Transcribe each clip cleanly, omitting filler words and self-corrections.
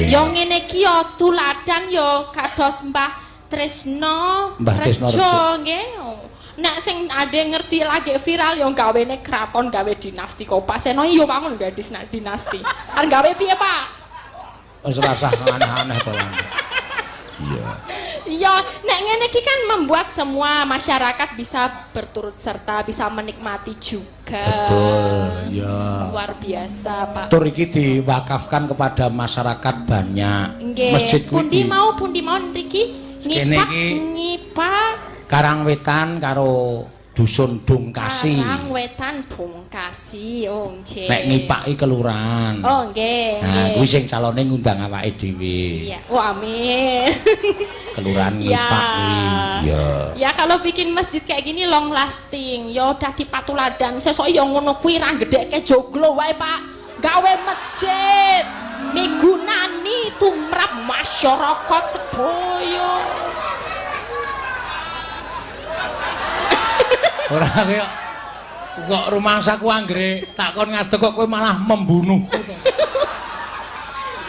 Ya ngene iki ya tuladan ya kados Mbah Tresno Rejo nggih. Nek sing ade ngerti lagi viral ya gawene kraton gawe dinasti Kopaseno ya bangun gawe dinasti. Arep gawe piye, Pak? Wis rasah aneh-aneh to. Iya. Iya, nek ngene iki kan membuat semua masyarakat bisa berturut serta, bisa menikmati juga. Betul, ya. Luar biasa, Pak. Tur iki diwakafkan kepada masyarakat banyak. Masjid pundi mau niki ngipak Karangwetan karo dusun Dungkasi. Karangwetan Dungkasi, oh nggih. Nek ngipaki kelurahan. Oh nggih. Nah, kuwi sing calone ngundang awake dhewe. Iya, oh amin. Kelurahan ngipak kuwi. Ya. Ya kalau bikin masjid kayak gini long lasting, ya dadi patuladan. Sesuk ya ngono kuwi ra gedhekke joglo wae, Pak. Gawe masjid migunani tumrap masyarakat sedaya. Ora kok rumangsaku anggere takon ngadeg kok kowe malah membunuh.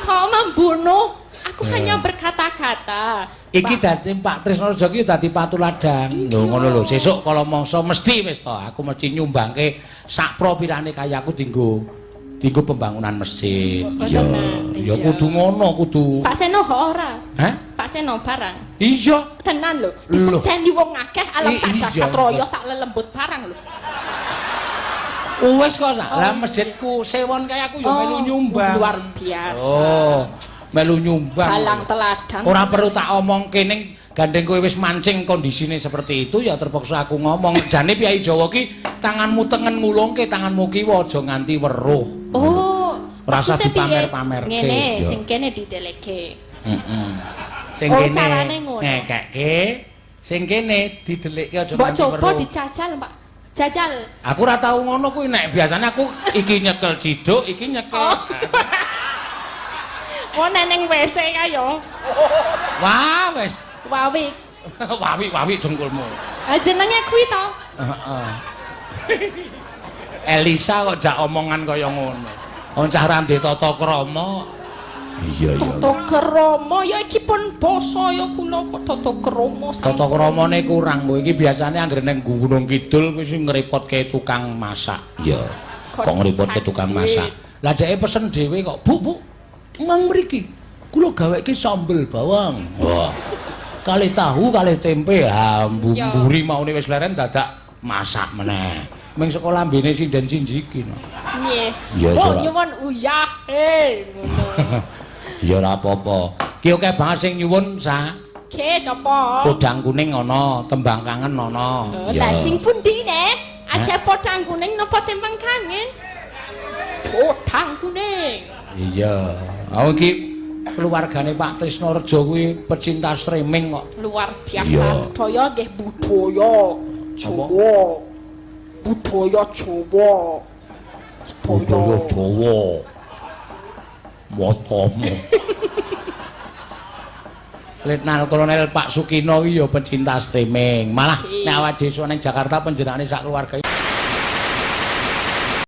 Kok membunuh? Aku hanya berkata-kata. Iki dadi Pak Tresno Rejo iki dadi patuladan. Lho ngono lho, sesuk kala mangsa mesti wis to aku mesti nyumbangke sak propirane kayaku dienggo pembangunan masjid. Iya, ya kudu ngono kudu. Pak Seno ora? Hah? Pak Seno barang. Iya. Tenan lho, disekseni wong akeh alam sak jagat raya sak lelembut barang lho. Wis kok sak. Lah masjidku sewon kaya aku ya melu nyumbang. Luar biasa. Oh, melu nyumbang. Dalang teladan. Ora perlu tak omongke ning gandeng kowe wis mancing kondisine seperti itu ya terpaksa aku ngomong. Jane piyai Jawa ki tanganmu tengen ngulungke, tanganmu kiwa aja nganti weruh. Oh, rasa dipamer-pamerke. Ngene, sing kene dideleke. Heeh. Sing kene ngekeke, sing kene didelikke aja nganti weruh. Mbok coba dijajal, Pak. Jajal. Aku ora tau ngono kuwi nek biasanya aku iki nyekel ciduk, iki nyekel. Oh, neneng WC kae yo. Wah, wis. Wawi. Wawi jengkulmu. Jenenge kuwi to. Heeh. Elisa kok jak omongan kaya ngono. Wong cah rambe tata krama. Iya. Tata krama ya iki pun basa ya kula kok tata krama. Tata kramane kurang kowe iki biasane anggere ning Gunung Kidul kuwi sing ngrepotke tukang masak. Iya. Kok ngrepotke tukang masak. Lah dheke pesen dhewe kok, Bu, mang mriki kula gaweke sambel bawang. Wah. Kalih tahu, kalih tempe. Ha, mburi maune wis leren dadak masak meneh. Ming sekolah lambene sinden sinjiki. Nggih. Ya ora. Nyuwun uyah ngono. Ya ora apa-apa. Ki akeh banget sing nyuwun sa. Nggih, napa? Podang kuning ana, tembang kangen ana. Lah sing pundi nek? Aja podang kuning napa tembang kangen? Podang kuning. Iya. Aku iki keluargane Pak Tresno Rejo kuwi pecinta streaming kok. Luar biasa sedaya nggih budaya Jawa. Budaya Jawa. Budaya Jawa. Motomo. Letnan Kolonel Pak Sukino iki ya pecinta streaming. Malah nek awak dhewe ning Jakarta panjenengane sak keluarga